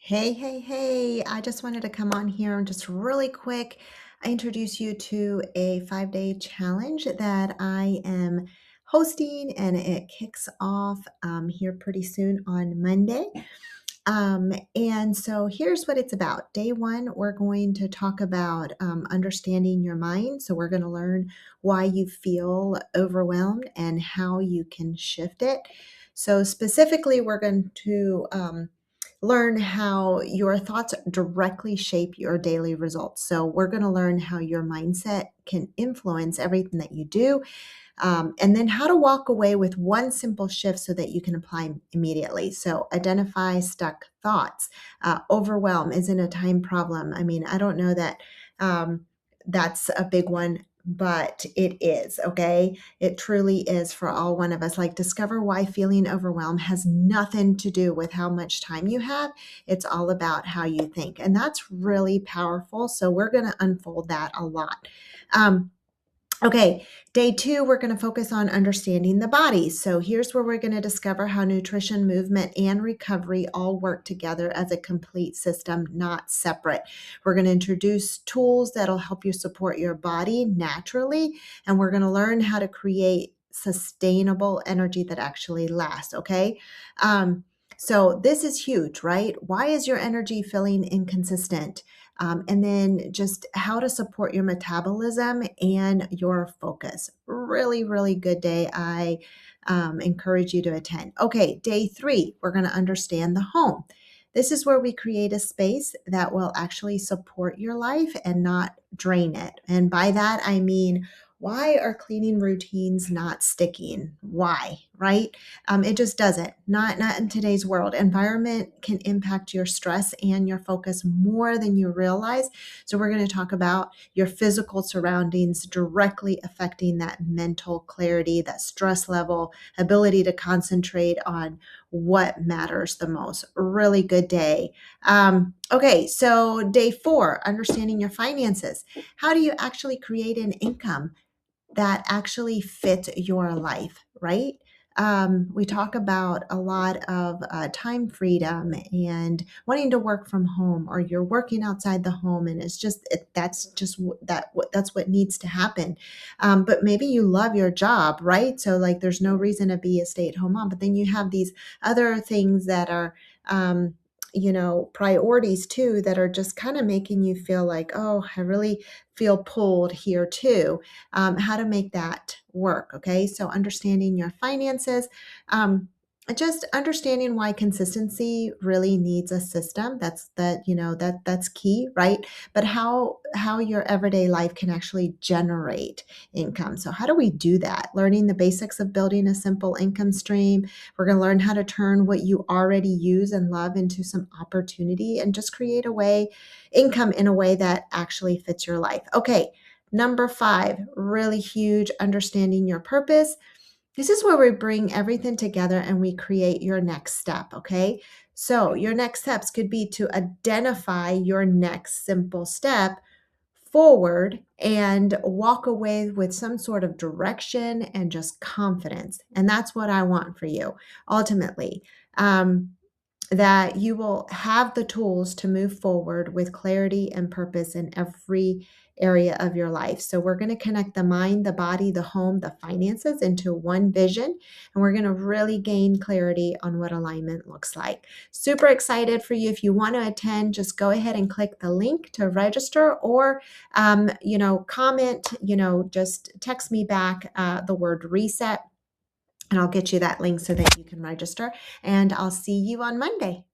Hey, hey, hey. I just wanted to come on here and just really quick introduce you to a 5-day challenge that I am hosting, and it kicks off here pretty soon on Monday. And so here's what it's about. Day one, we're going to talk about understanding your mind. So we're going to learn why you feel overwhelmed and how you can shift it. So, specifically, we're going to learn how your thoughts directly shape your daily results. So, we're going to learn how your mindset can influence everything that you do, and then how to walk away with one simple shift so that you can apply immediately. So, identify stuck thoughts. Overwhelm isn't a time problem. I mean, I don't know that um, that's a big one, but it is, okay? It truly is for all one of us. Like, discover why feeling overwhelmed has nothing to do with how much time you have. It's all about how you think. And that's really powerful. So, we're going to unfold that a lot. Um, Okay, day two, we're going to focus on understanding the body. So here's where we're going to discover how nutrition, movement, and recovery all work together as a complete system, not separate. We're going to introduce tools that'll help you support your body naturally, and we're going to learn how to create sustainable energy that actually lasts. Okay. Um, so this is huge, right? Why is your energy feeling inconsistent? And then just how to support your metabolism and your focus. Really, really good day. I encourage you to attend. Okay, day three, we're going to understand the home. This is where we create a space that will actually support your life and not drain it. And by that, I mean, why are cleaning routines not sticking? Why, right? It just doesn't. Not in today's world. Environment can impact your stress and your focus more than you realize. So we're going to talk about your physical surroundings directly affecting that mental clarity, that stress level, ability to concentrate on what matters the most. Really good day. Okay, so day four, understanding your finances. How do you actually create an income that actually fit your life, right? We talk about a lot of time freedom and wanting to work from home, or you're working outside the home, and it's just that's just that's what needs to happen. But maybe you love your job, right? So like, there's no reason to be a stay-at-home mom. But then you have these other things that are priorities too, that are just kind of making you feel like, oh, I really feel pulled here too. How to make that work. Okay. So understanding your finances, just understanding why consistency really needs a system. That's key, right? But how your everyday life can actually generate income. So how do we do that? Learning the basics of building a simple income stream. We're going to learn how to turn what you already use and love into some opportunity, and just create a way income in a way that actually fits your life. Okay. Number five, really huge, understanding your purpose. This is where we bring everything together and we create your next step. Okay. So, your next steps could be to identify your next simple step forward and walk away with some sort of direction and just confidence. And that's what I want for you ultimately. That you will have the tools to move forward with clarity and purpose in every area of your life. So, we're going to connect the mind, the body, the home, the finances into one vision, and we're going to really gain clarity on what alignment looks like. Super excited for you. If you want to attend, just go ahead and click the link to register, or, comment, just text me back the word reset, and I'll get you that link so that you can register. And I'll see you on Monday.